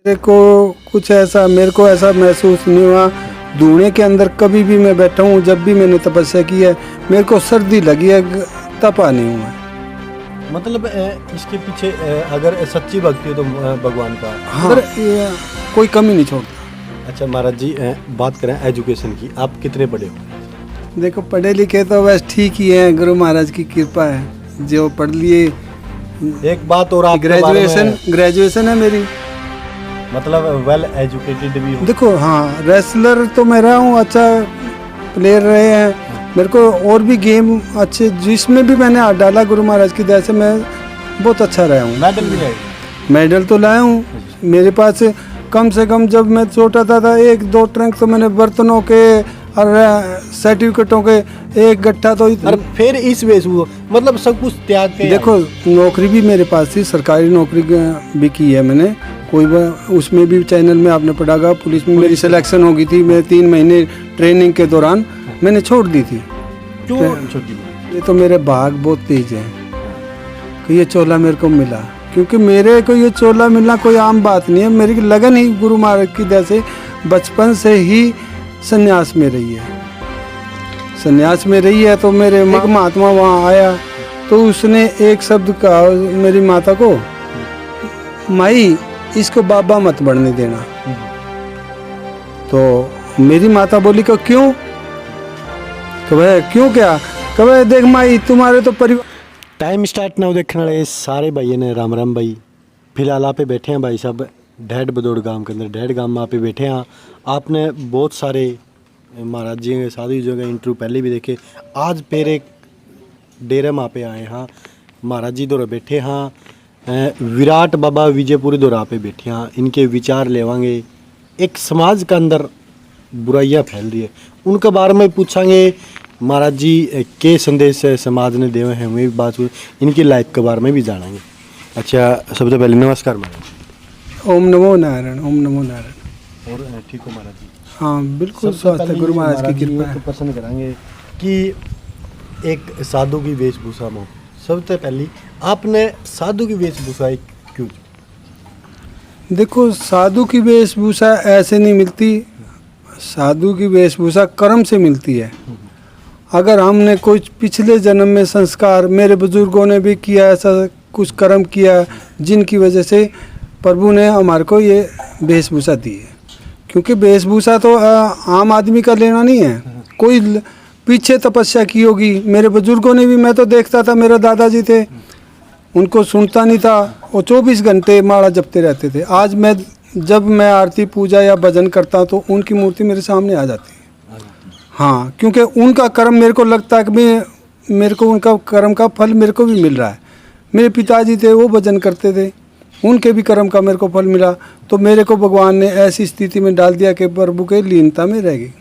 मेरे को ऐसा महसूस नहीं हुआ। धुएं के अंदर कभी भी मैं बैठा हूँ, जब भी मैंने तपस्या की है मेरे को सर्दी लगी है, तपा नहीं हुआ। मतलब इसके पीछे अगर सच्ची भक्ति हो तो भगवान का हाँ, कोई कमी नहीं छोड़ता। अच्छा महाराज जी, बात करें एजुकेशन की, आप कितने पढ़े हो? देखो पढ़े लिखे तो बस ठीक ही है, गुरु महाराज की कृपा है, जो पढ़ लिए। एक बात और, आप ग्रेजुएशन है मेरी, मतलब वेल एजुकेटेड भी हो। देखो हाँ, रेसलर तो मैं रहा हूँ, अच्छा प्लेयर रहे हैं मेरे को, और भी गेम अच्छे जिसमें भी मैंने हाथ डाला गुरु महाराज की दया से मैं बहुत अच्छा रहा हूँ। मेडल भी लाए? मेडल तो लाया हूँ मेरे पास। कम से कम जब मैं छोटा था 1-2 ट्रंक तो मैंने बर्तनों के और सर्टिफिकेटों के एक गट्ठा तो और फिर इस वेश मतलब सब कुछ त्याग के। देखो नौकरी भी मेरे पास थी, सरकारी नौकरी भी की है मैंने, कोई उसमें भी चैनल में आपने पढ़ागा, पुलिस में मेरी सिलेक्शन हो गई थी। मैं 3 महीने ट्रेनिंग के दौरान मैंने छोड़ दी थी। क्यों छोटी? ये तो मेरे भाग बहुत तेज है कि ये चोला मेरे को मिला, क्योंकि मेरे को ये चोला मिलना कोई आम बात नहीं है। मेरी लगन ही गुरु महाराज की दया से बचपन से ही संन्यास में रही है, संन्यास में रही है। तो मेरे महात्मा वहाँ आया तो उसने एक शब्द कहा मेरी माता को, माई इसको बाबा मत बढ़ने देना। तो मेरी माता बोली को क्यों? क्यों क्या? कहे देख माई तुम्हारे तो परिवार। टाइम स्टार्ट ना देखने वाले सारे भाई ने राम राम भाई। फिलहाल आप बैठे हैं भाई साहब ढेड बदौड़ गांव के अंदर, ढेड गांव में आप बैठे हैं। आपने बहुत सारे महाराज जी के साधु जी का इंटरव्यू पहले भी देखे। आज फिर एक डेरे में पे आए हाँ, महाराज जी दौरा बैठे हाँ, विराट बाबा विजयपुरी दौरा पे बैठे हाँ। इनके विचार लेवांगे। एक समाज के अंदर बुराइयां फैल रही है, उनके बारे में पूछांगे। महाराज जी के संदेश समाज ने देवे हैं वही बात, इनकी लाइफ के बारे में भी जानेंगे। अच्छा सबसे पहले नमस्कार महाराज। ओम नमो नारायण, ओम नमो नारायण। और ठीक हो महाराज जी? हाँ बिल्कुल स्वस्थ है, गुरु महाराज की कृपा है। तो पसंद करेंगे कि एक साधु की वेशभूषा में, सबसे पहले आपने साधु की वेशभूषा क्यों? देखो साधु की वेशभूषा ऐसे नहीं मिलती, साधु की वेशभूषा कर्म से मिलती है। अगर हमने कुछ पिछले जन्म में संस्कार, मेरे बुजुर्गों ने भी किया ऐसा कुछ कर्म किया जिनकी वजह से प्रभु ने हमारे को ये वेशभूषा दी है। क्योंकि वेशभूषा तो आम आदमी का लेना नहीं है, कोई पीछे तपस्या की होगी। मेरे बुजुर्गों ने भी, मैं तो देखता था मेरे दादाजी थे, उनको सुनता नहीं था, वो 24 घंटे माला जपते रहते थे। आज जब मैं आरती पूजा या भजन करता हूँ तो उनकी मूर्ति मेरे सामने आ जाती है। हाँ, क्योंकि उनका कर्म मेरे को लगता है कि मेरे को उनका कर्म का फल मेरे को भी मिल रहा है। मेरे पिताजी थे वो भजन करते थे, उनके भी कर्म का मेरे को फल मिला, तो मेरे को भगवान ने ऐसी स्थिति में डाल दिया कि प्रभु के लीनता में रह गई।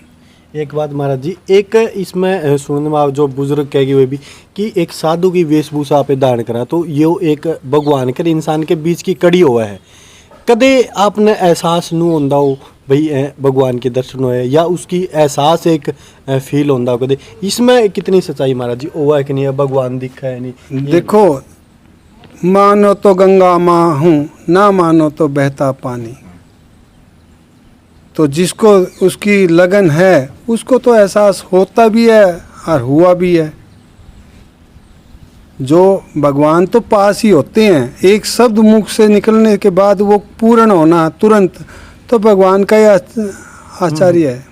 एक बात महाराज जी, एक इसमें सुनने में जो बुजुर्ग कहेगी वो भी कि एक साधु की वेशभूषा पे धारण करा तो ये एक भगवान के इंसान के बीच की कड़ी हुआ है। कदे आपने एहसास नहीं होता हो भाई भगवान के दर्शन हुए, या उसकी एहसास एक फील होता हो कदे? इसमें कितनी सच्चाई महाराज जी हुआ है कि नहीं, भगवान दिखा है नहीं? देखो मानो तो गंगा माँ हूँ, ना मानो तो बहता पानी। तो जिसको उसकी लगन है उसको तो एहसास होता भी है और हुआ भी है। जो भगवान तो पास ही होते हैं, एक शब्द मुख से निकलने के बाद वो पूर्ण होना तुरंत, तो भगवान का ही आचार्य है।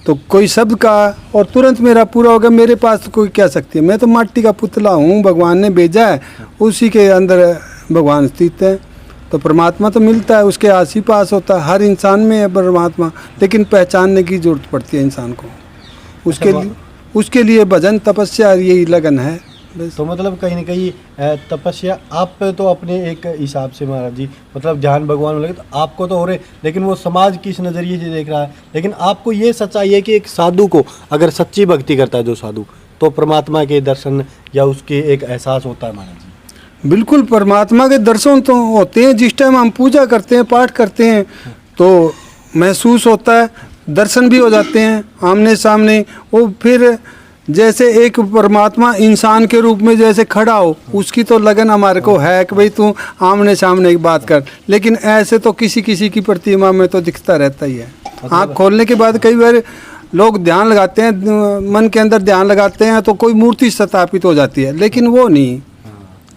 तो कोई शब्द का और तुरंत मेरा पूरा हो गया, मेरे पास तो कोई क्या सकती है? मैं तो माटी का पुतला हूँ, भगवान ने भेजा है, उसी के अंदर भगवान स्थित है। तो परमात्मा तो मिलता है, उसके आस ही पास होता है, हर इंसान में है परमात्मा, लेकिन पहचानने की जरूरत पड़ती है इंसान को। उसके लिए भजन तपस्या यही लगन है। तो मतलब कहीं ना कहीं तपस्या आप तो अपने एक हिसाब से महाराज जी, मतलब ध्यान भगवान में लगे तो आपको तो हो रहे, लेकिन वो समाज किस नज़रिए से देख रहा है। लेकिन आपको ये सच्चाई है कि एक साधु को अगर सच्ची भक्ति करता है जो साधु, तो परमात्मा के दर्शन या उसके एक एहसास होता है महाराज जी? बिल्कुल, परमात्मा के दर्शन तो होते हैं। जिस टाइम हम पूजा करते हैं, पाठ करते हैं, तो महसूस होता है, दर्शन भी हो जाते हैं आमने सामने। वो फिर जैसे एक परमात्मा इंसान के रूप में जैसे खड़ा हो, उसकी तो लगन हमारे को है कि भाई तू आमने सामने की बात कर, लेकिन ऐसे तो किसी किसी की प्रतिमा में तो दिखता रहता ही है। आँख खोलने के बाद कई बार लोग ध्यान लगाते हैं, मन के अंदर ध्यान लगाते हैं तो कोई मूर्ति स्थापित हो जाती है, लेकिन वो नहीं।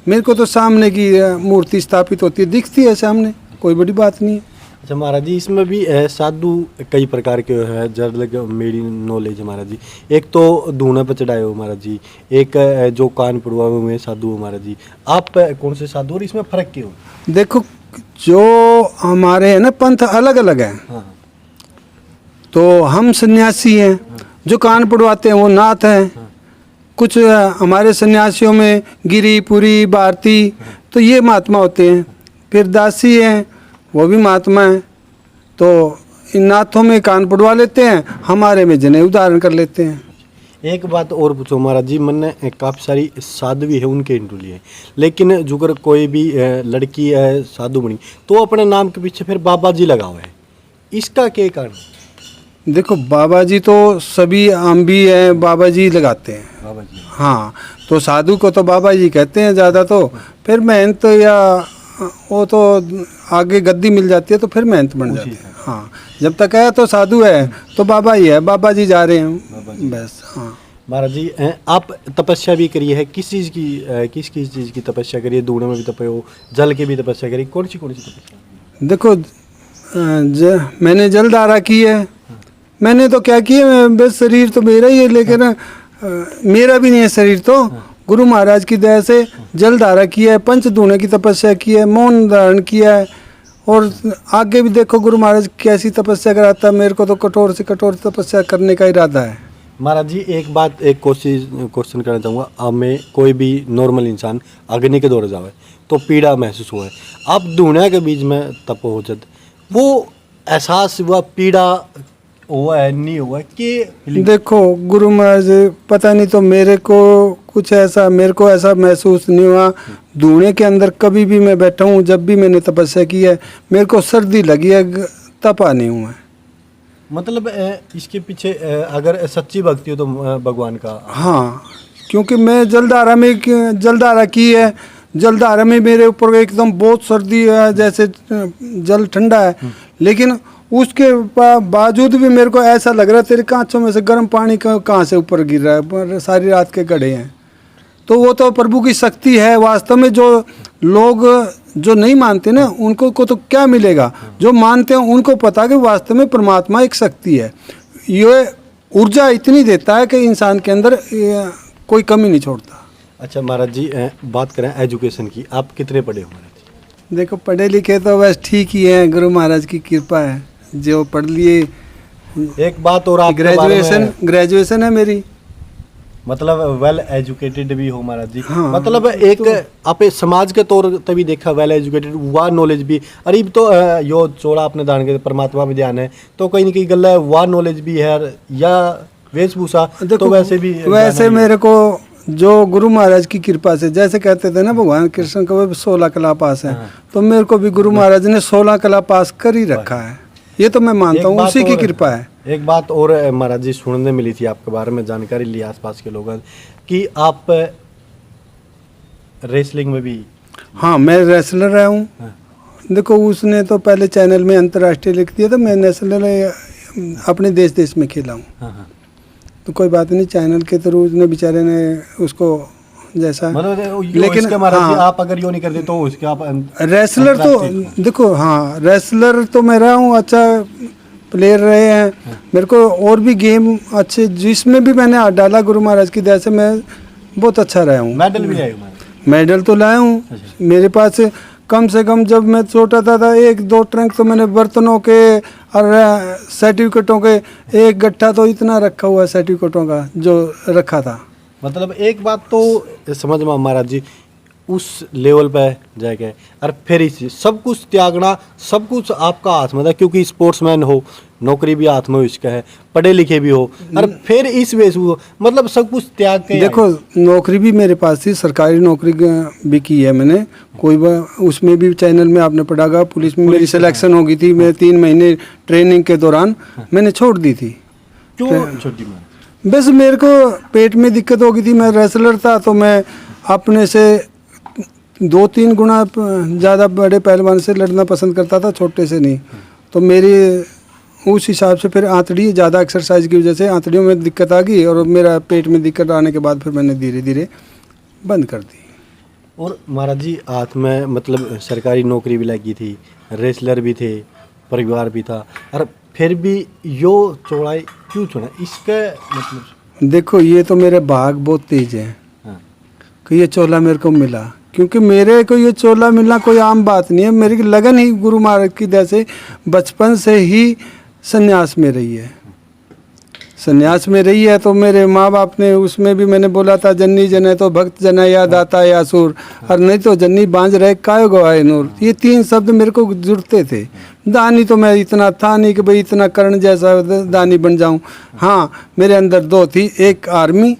मेरे को तो सामने की मूर्ति स्थापित होती है, दिखती है सामने, कोई बड़ी बात नहीं है। अच्छा महाराज जी, इसमें भी साधु कई प्रकार के हैं, जब लग मेरी नॉलेज है महाराज जी। एक तो धूना पर चढ़ाए हो महाराज जी, एक जो कान पड़ुआ हुए साधु हो महाराज जी। आप कौन से साधु और इसमें फ़र्क क्यों? देखो, जो हमारे है ना पंथ अलग अलग है। हाँ। तो हम सन्यासी हैं, जो कान पड़वाते हैं वो नाथ हैं। कुछ हमारे सन्यासियों में गिरी, पुरी, भारती, तो ये महात्मा होते हैं। फिर दासी हैं, वो भी महात्मा हैं। तो इन नाथों में कान पड़वा लेते हैं, हमारे में जनेऊ धारण कर लेते हैं। एक बात और पूछो महाराज जी, मैंने काफ़ी सारी साधवी है उनके इंटरव्यू लिए, लेकिन जुगर कोई भी लड़की है साधु बनी तो अपने नाम के पीछे फिर बाबा जी लगा हुआ है, इसका क्या कारण? देखो, बाबा जी तो सभी हम भी हैं, बाबा जी लगाते हैं। बाबा जी। हाँ, तो साधु को तो बाबा जी कहते हैं ज़्यादा। तो फिर मेहनत तो या वो तो आगे गद्दी मिल जाती है तो फिर मेहनत बन जाती है। हाँ, जब तक है तो साधु है तो बाबा ही है, बाबा जी जा रहे हैं बस। हाँ महाराज जी, आप तपस्या भी करी है, किस चीज़ की किस चीज़ की तपस्या करी है? दूने में भी तपे हो, जल की भी तपस्या करी, कौन सी तपस्या? देखो, मैंने जल धारा की है। मैंने तो क्या किया, बस शरीर तो मेरा ही है, लेकिन मेरा भी नहीं है शरीर। तो गुरु महाराज की दया से जल धारा किया है, पंच धूने की तपस्या की है, मौन धारण किया है। और आगे भी देखो गुरु महाराज कैसी तपस्या कराता है। मेरे को तो कठोर से कठोर तपस्या करने का इरादा है। महाराज जी, एक क्वेश्चन करना चाहूँगा। हमें कोई भी नॉर्मल इंसान अग्नि के दौर जावे तो पीड़ा महसूस हुआ है, आप धूना के बीच में तप हो जब वो एहसास हुआ, पीड़ा हुआ है नहीं हुआ कि? देखो, गुरु महाराज पता नहीं, तो मेरे को ऐसा महसूस नहीं हुआ। धूने के अंदर कभी भी मैं बैठा हूँ, जब भी मैंने तपस्या की है, मेरे को सर्दी लगी है, तपा नहीं हुआ है। मतलब इसके पीछे अगर सच्ची भक्ति हो तो भगवान का। हाँ, क्योंकि मैं जलधारा की है। जलधारा में मेरे ऊपर एकदम बहुत सर्दी है, जैसे जल ठंडा है, लेकिन उसके बावजूद भी मेरे को ऐसा लग रहा है तेरे कांचों में से गर्म पानी कहाँ से ऊपर गिर रहा है, पर सारी रात के गड्ढे हैं। तो वो तो प्रभु की शक्ति है वास्तव में। जो लोग जो नहीं मानते ना, उनको को तो क्या मिलेगा, जो मानते हैं उनको पता कि वास्तव में परमात्मा एक शक्ति है। ये ऊर्जा इतनी देता है कि इंसान के अंदर कोई कमी नहीं छोड़ता। अच्छा महाराज जी, बात करें एजुकेशन की, आप कितने पढ़े हो महाराज जी? देखो, पढ़े लिखे तो बस ठीक ही है, गुरु महाराज की कृपा है, जो पढ़ लिए। एक बात और, आप ग्रेजुएशन है मेरी। मतलब वेल एजुकेटेड भी हो महाराज जी। हाँ, मतलब एक आप समाज के तौर तभी देखा वेल एजुकेटेड वाह नॉलेज भी। अरे तो यो चोड़ा आपने दान के परमात्मा में ध्यान है तो कहीं ना कहीं गल है, वाह नॉलेज भी है या वेशभूषा तो वैसे मेरे को जो गुरु महाराज की कृपा से, जैसे कहते थे ना भगवान कृष्ण को 16 कला पास है। हाँ। तो मेरे को भी गुरु महाराज ने 16 कला पास कर ही रखा है। ये तो मैं मानता हूँ, उसी की कृपा है। एक बात और महाराज जी सुनने मिली थी आपके बारे में, जानकारी ली आसपास के लोगों कि आप रेसलिंग में भी। हाँ, मैं रेसलर रहा हूँ। हाँ। देखो, उसने तो पहले चैनल में अंतर्राष्ट्रीय लिख दिया था, मैं नेशनल अपने देश में खेला हूँ। हाँ। तो कोई बात नहीं, चैनल के थ्रू उसने बेचारे ने उसको जैसा, लेकिन हाँ, आप अगर यो नहीं करते तो उसके आप रेसलर तो देखो, हाँ रेसलर तो मैं रहा हूँ, अच्छा प्लेयर रहे हैं। हाँ। मेरे को और भी गेम अच्छे जिसमें भी मैंने हाथ डाला गुरु महाराज की दया से मैं बहुत अच्छा रहा हूँ। मेडल भी आए? मेडल तो लाया हूँ। मेरे पास कम से कम जब मैं छोटा था 1-2 ट्रंक तो मैंने बर्तनों के और सर्टिफिकेटों के, एक गट्ठा तो इतना रखा हुआ सर्टिफिकेटों का जो रखा था। मतलब एक बात तो समझ में महाराज जी, उस लेवल पे जाके और फिर इसी सब कुछ त्यागना, सब कुछ आपका हाथ में था, क्योंकि स्पोर्ट्समैन हो, नौकरी भी हाथ में इसका है, पढ़े लिखे भी हो, और फिर इस वेश मतलब सब कुछ त्याग के। देखो, नौकरी भी मेरे पास थी, सरकारी नौकरी भी की है मैंने। कोई उसमें भी चैनल में आपने पढ़ागा, पुलिस में मेरी सिलेक्शन हो गई थी। मैं 3 महीने ट्रेनिंग के दौरान मैंने छोड़ दी थी। क्यों छोड़ दी? बस मेरे को पेट में दिक्कत हो गई थी, मैं रेसलर था, तो मैं अपने से 2-3 गुना ज़्यादा बड़े पहलवान से लड़ना पसंद करता था, छोटे से नहीं। तो मेरी उस हिसाब से फिर आंतड़ी ज़्यादा एक्सरसाइज की वजह से आंतड़ियों में दिक्कत आ गई, और मेरा पेट में दिक्कत आने के बाद फिर मैंने धीरे धीरे बंद कर दी। और महाराज जी हाथ में मतलब सरकारी नौकरी भी लगी थी, रेसलर भी थे, परिवार भी था, और फिर भी यो चौड़ाई क्यों चुना? इसका मतलब देखो, ये तो मेरे भाग बहुत तेज है हाँ। कि ये चोला मेरे को मिला, क्योंकि मेरे को ये चोला मिलना कोई आम बात नहीं है। मेरी लगन ही गुरु महाराज की दया से बचपन से ही संन्यास में रही है, संन्यास में रही है। तो मेरे माँ बाप ने उसमें भी मैंने बोला था, जन्नी जने तो भक्त जना या दाता या सुर, और नहीं तो जन्नी बांझ रहे कायो गवाए नूर। ये 3 शब्द मेरे को जुड़ते थे। दानी तो मैं इतना था नहीं कि भाई इतना कर्ण जैसा दानी बन जाऊं। हाँ, मेरे अंदर 2 थी, एक आर्मी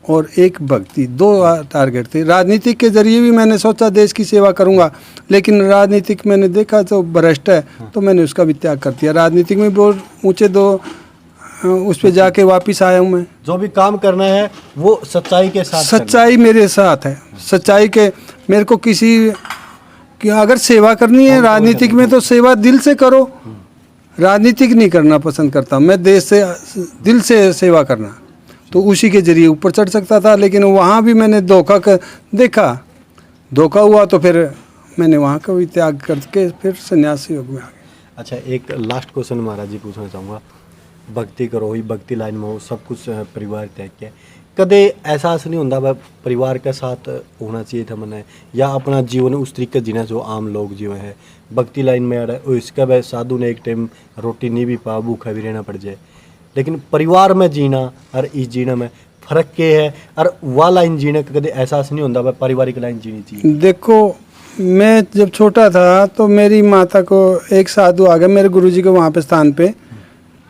और एक भक्ति, 2 टारगेट थे। राजनीतिक के जरिए भी मैंने सोचा देश की सेवा करूंगा, लेकिन राजनीतिक मैंने देखा तो भ्रष्ट है, तो मैंने उसका भी त्याग कर दिया। राजनीतिक में बहुत ऊंचे 2 उस पे जाके वापस आया हूँ मैं। जो भी काम करना है वो सच्चाई के साथ सच्चाई मेरे साथ है, सच्चाई के मेरे को किसी कि अगर सेवा करनी है राजनीतिक में तो सेवा दिल से करो, राजनीतिक नहीं करना पसंद करता मैं, देश से दिल से सेवा करना, तो उसी के जरिए ऊपर चढ़ सकता था। लेकिन वहाँ भी मैंने देखा, धोखा हुआ, तो फिर मैंने वहाँ का भी त्याग करके फिर सन्यासी योग में आ गया। अच्छा, एक लास्ट क्वेश्चन महाराज जी पूछना चाहूँगा। भक्ति करो ही, भक्ति लाइन में हो, सब कुछ परिवार त्याग किया, कदे एहसास नहीं होता वह परिवार के साथ होना चाहिए था मैंने, या अपना जीवन उस तरीके जीना जो आम लोग जीवन है? भक्ति लाइन में अड़ा इसका वह साधु ने एक टाइम रोटी नहीं भी पा, भूखा भी रहना पड़ जाए, लेकिन परिवार में जीना और इस जीना में फ़र्क के है, और वह लाइन जीने का कदे एहसास नहीं होता वह पारिवारिक लाइन जीनी चाहिए? देखो, मैं जब छोटा था तो मेरी माता को एक साधु आ गया मेरे गुरुजी के वहाँ पे स्थान पे,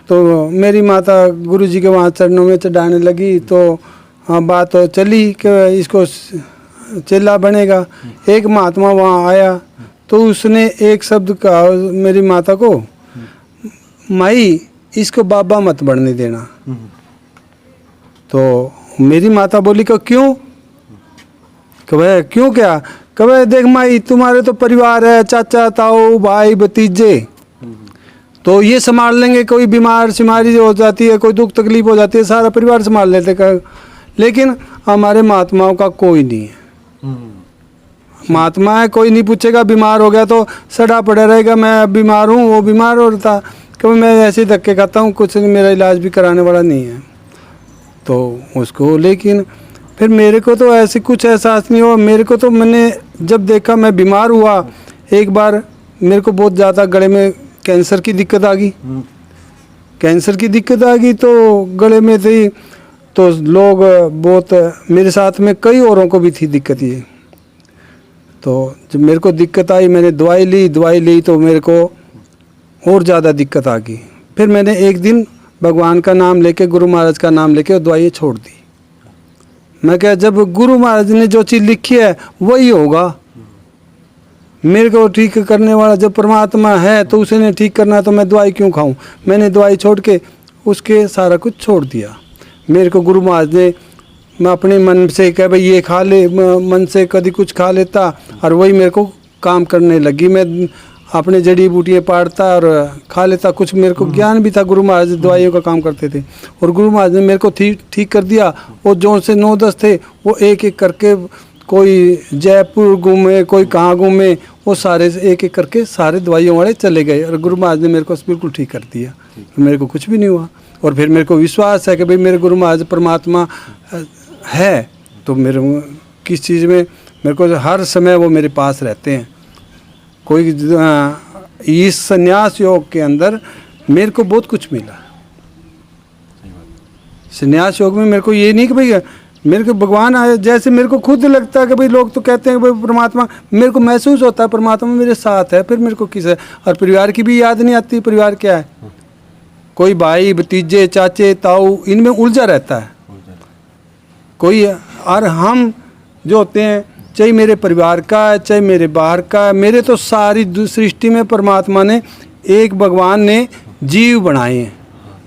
तो मेरी माता गुरुजी के वहाँ चरणों में चढ़ाने लगी। तो हाँ, बात तो चली कि इसको चेला बनेगा। एक महात्मा वहाँ आया तो उसने एक शब्द कहा मेरी माता को, माई इसको बाबा मत बनने देना। तो मेरी माता बोली कि क्यों? कि भाई क्यों क्या? कि भाई देख माई, तुम्हारे तो परिवार है, चाचा ताऊ भाई भतीजे, तो ये संभाल लेंगे। कोई बीमार सिमारी हो जाती है, कोई दुख तकलीफ हो जाती है, सारा परिवार संभाल लेते हैं। लेकिन हमारे महात्माओं का कोई नहीं है। महात्मा है, कोई नहीं पूछेगा, बीमार हो गया तो सड़ा पड़ा रहेगा, मैं बीमार हूँ, वो बीमार हो रहा था, क्योंकि मैं ऐसे धक्के खाता हूँ, कुछ नहीं, मेरा इलाज भी कराने वाला नहीं है तो उसको। लेकिन फिर मेरे को तो ऐसे कुछ एहसास नहीं हुआ। मेरे को तो मैंने जब देखा मैं बीमार हुआ, एक बार मेरे को बहुत ज़्यादा गले में कैंसर की दिक्कत आ गई। कैंसर की दिक्कत आ गई तो गले में थी, तो लोग बहुत, मेरे साथ में कई औरों को भी थी दिक्कत ये। तो जब मेरे को दिक्कत आई, मैंने दवाई ली तो मेरे को और ज़्यादा दिक्कत आ गई। फिर मैंने एक दिन भगवान का नाम लेके, गुरु महाराज का नाम लेके वो दवाई छोड़ दी। मैं क्या, जब गुरु महाराज ने जो चीज़ लिखी है वही होगा, मेरे को ठीक करने वाला जब परमात्मा है तो उसने ठीक करना है, तो मैं दवाई क्यों खाऊं? मैंने दवाई छोड़ के उसके सारा कुछ छोड़ दिया। मेरे को गुरु महाराज ने, मैं अपने मन से कह भाई ये खा ले, मन से कभी कुछ खा लेता और वही मेरे को काम करने लगी। मैं अपने जड़ी बूटियाँ पाड़ता और खा लेता। कुछ मेरे को ज्ञान भी था, गुरु महाराज दवाइयों का काम करते थे, और गुरु महाराज ने मेरे को ठीक कर दिया। वो जो से 9-10 थे वो एक एक करके, कोई जयपुर घूमे, कोई कहाँ घूमे, वो सारे एक एक करके सारे दवाइयों वाले चले गए, और गुरु महाराज ने मेरे को बिल्कुल ठीक कर दिया। मेरे को कुछ भी नहीं हुआ। और फिर मेरे को विश्वास है कि भाई मेरे गुरु महाराज परमात्मा है, तो मेरे किस चीज़ में मेरे को हर समय वो मेरे पास रहते हैं। कोई इस संन्यास योग के अंदर मेरे को बहुत कुछ मिला। संन्यास योग में मेरे को ये नहीं कि भाई मेरे को भगवान आए, जैसे मेरे को खुद लगता है कि भाई लोग तो कहते हैं कि भाई परमात्मा, मेरे को महसूस होता है परमात्मा मेरे साथ है, फिर मेरे को किस है। और परिवार की भी याद नहीं आती, परिवार क्या है, कोई भाई भतीजे चाचे ताऊ इनमें उलझा रहता है कोई। और हम जो होते हैं, चाहे मेरे परिवार का है चाहे मेरे बाहर का है, मेरे तो सारी सृष्टि में परमात्मा ने, एक भगवान ने जीव बनाए हैं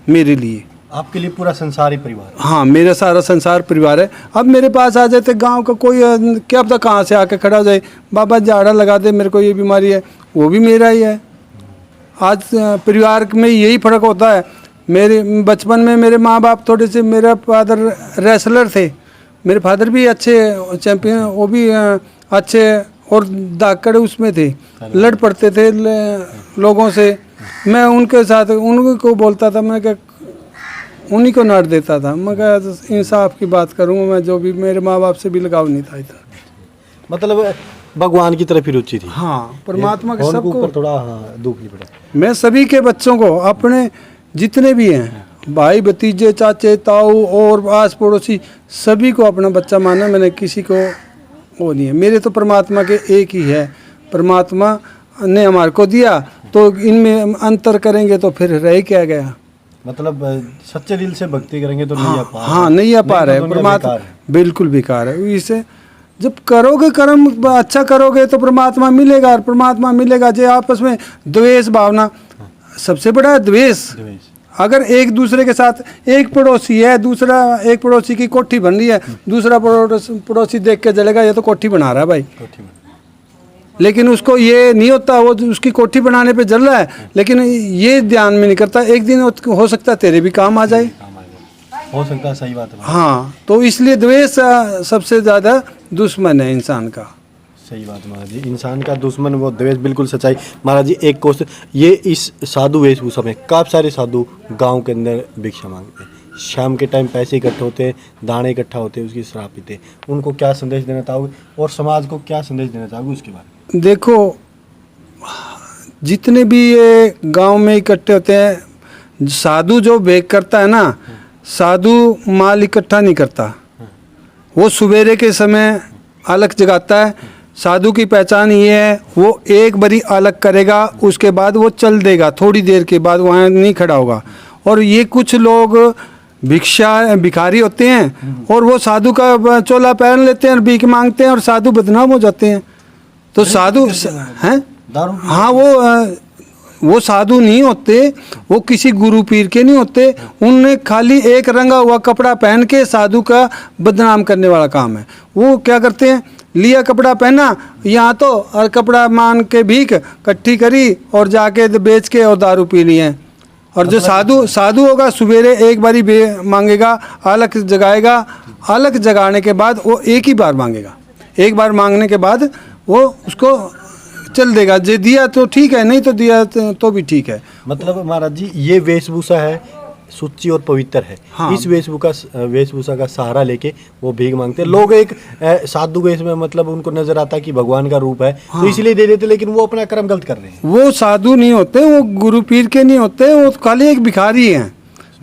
मेरे लिए, आपके लिए पूरा संसार ही परिवार है। हाँ, मेरा सारा संसार परिवार है। अब मेरे पास आ जाते गांव का कोई क्या पता कहाँ से आके खड़ा हो जाए, बाबा झाड़ा लगा दे, मेरे को ये बीमारी है, वो भी मेरा ही है। आज परिवार में यही फर्क होता है। मेरे बचपन में मेरे माँ बाप थोड़े से, मेरा फादर रेसलर थे, मेरे फादर भी अच्छे चैंपियन, वो भी अच्छे और धाकड़ उसमें थे, लड़ पड़ते थे लोगों से। मैं उनके साथ उनको बोलता था, मैं क्या उन्हीं को नाट देता था। मैं क्या इंसाफ की बात करूँगा मैं, जो भी मेरे माँ बाप से भी लगाव नहीं था इतना। मतलब भगवान की तरफ ही रुचि थी। हाँ, परमात्मा के और सबको ऊपर थोड़ा हाँ दुख नहीं पड़ा। मैं सभी के बच्चों को, अपने जितने भी हैं भाई भतीजे चाचे ताऊ और आस पड़ोसी, सभी को अपना बच्चा माना। मैंने किसी को वो नहीं है। मेरे तो परमात्मा के एक ही है। परमात्मा ने हमारे को दिया तो इनमें अंतर करेंगे तो फिर रह क्या गया। मतलब सच्चे दिल से भक्ति करेंगे तो नहीं आ पा हाँ, नहीं आ पा रहा है। परमात्मा बिल्कुल बेकार है। इसे जब करोगे कर्म अच्छा करोगे तो परमात्मा मिलेगा, और परमात्मा मिलेगा। जो आपस में द्वेष भावना, सबसे बड़ा द्वेष। अगर एक दूसरे के साथ, एक पड़ोसी है, दूसरा एक पड़ोसी की कोठी बन रही है, दूसरा पड़ोसी देख के जलेगा ये तो कोठी बना रहा है भाई, लेकिन उसको ये नहीं होता, वो उसकी कोठी बनाने पे जल रहा है, लेकिन ये ध्यान में नहीं करता एक दिन हो सकता है तेरे भी काम आ जाए। हो सकता है, सही बात है। हाँ, तो इसलिए द्वेष सबसे ज़्यादा दुश्मन है इंसान का। सही बात महाराज जी, इंसान का दुश्मन वो द्वेष, बिल्कुल सच्चाई। महाराज जी एक क्वेश्चन, ये इस साधु वेशभूषा में काफ़ी सारे साधु गांव के अंदर भिक्षा मांगते हैं, शाम के टाइम पैसे इकट्ठे होते हैं, दाने इकट्ठा होते हैं, उसकी शराब पीते हैं, उनको क्या संदेश देना चाहोगे और समाज को क्या संदेश देना चाहोगे उसके बारे में? देखो, जितने भी ये गांव में इकट्ठे होते हैं, साधु जो भेंट करता है ना, साधु माल इकट्ठा नहीं करता, वो सवेरे के समय अलग जगाता है। साधु की पहचान ये है, वो एक बारी अलग करेगा, उसके बाद वो चल देगा, थोड़ी देर के बाद वहाँ नहीं खड़ा होगा। और ये कुछ लोग भिखारी होते हैं और वो साधु का चोला पहन लेते हैं और भीख मांगते हैं और साधु बदनाम हो जाते हैं। तो साधु हैं, हाँ, वो साधु नहीं होते, वो किसी गुरु पीर के नहीं होते, उनने खाली एक रंगा हुआ कपड़ा पहन के साधु का बदनाम करने वाला काम है। वो क्या करते हैं, लिया कपड़ा पहना यहाँ तो, और कपड़ा मान के भीख इकट्ठी करी और जाके बेच के और दारू पी ली है। और जो साधु होगा, सवेरे एक बारी मांगेगा, अलग जगाएगा, अलग जगाने के बाद वो एक ही बार मांगेगा, एक बार मांगने के बाद वो उसको चल देगा। जे दिया तो ठीक है, नहीं तो दिया तो भी ठीक है। मतलब महाराज जी ये वेशभूषा है, सुच्ची और पवित्र है। हाँ। इस वेशभूषा का सहारा लेके वो भीख मांगते हैं। लोग एक साधु वेश में, मतलब उनको नजर आता है कि भगवान का रूप है, हाँ। तो इसलिए दे देते, लेकिन वो अपना कर्म गलत कर रहे हैं। वो साधु नहीं होते, वो गुरु पीर के नहीं होते, वो खाली एक भिखारी हैं,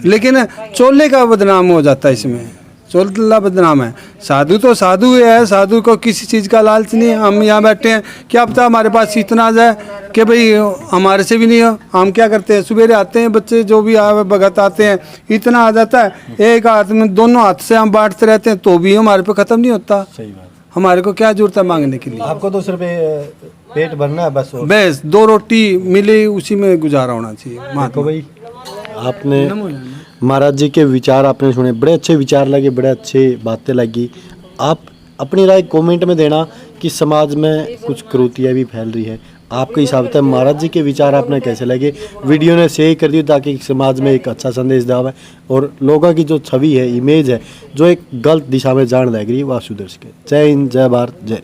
लेकिन चोले का बदनाम हो जाता है इसमें, चोला बदनाम है। साधु तो साधु है, साधु को किसी चीज़ का लालच नहीं है। हम यहाँ बैठे हैं, क्या पता हमारे पास इतना आ जाए कि भाई हमारे से भी नहीं हो। हम क्या करते हैं, सवेरे आते हैं, बच्चे जो भी आए भगत आते हैं, इतना आ जाता है, एक हाथ में दोनों हाथ से हम बांटते रहते हैं, तो भी हमारे पे ख़त्म नहीं होता। सही बात। हमारे को क्या जरूरत है मांगने के लिए। आपको तो सिर्फ पेट भरना है बस। बस 2 रोटी मिले, उसी में गुजारा होना चाहिए। देखो भाई, आपने महाराज जी के विचार आपने सुने, बड़े अच्छे विचार लगे, बड़े अच्छे बातें लगी। आप अपनी राय कमेंट में देना कि समाज में कुछ क्रूतियाँ भी फैल रही है, आपके हिसाब से महाराज जी के विचार आपने कैसे लगे। वीडियो ने शेयर कर दियो ताकि समाज में एक अच्छा संदेश जावे और लोगों की जो छवि है, इमेज है, जो एक गलत दिशा में जान लग रही है, वह सुधर सके। जय हिंद, जय भारत, जय।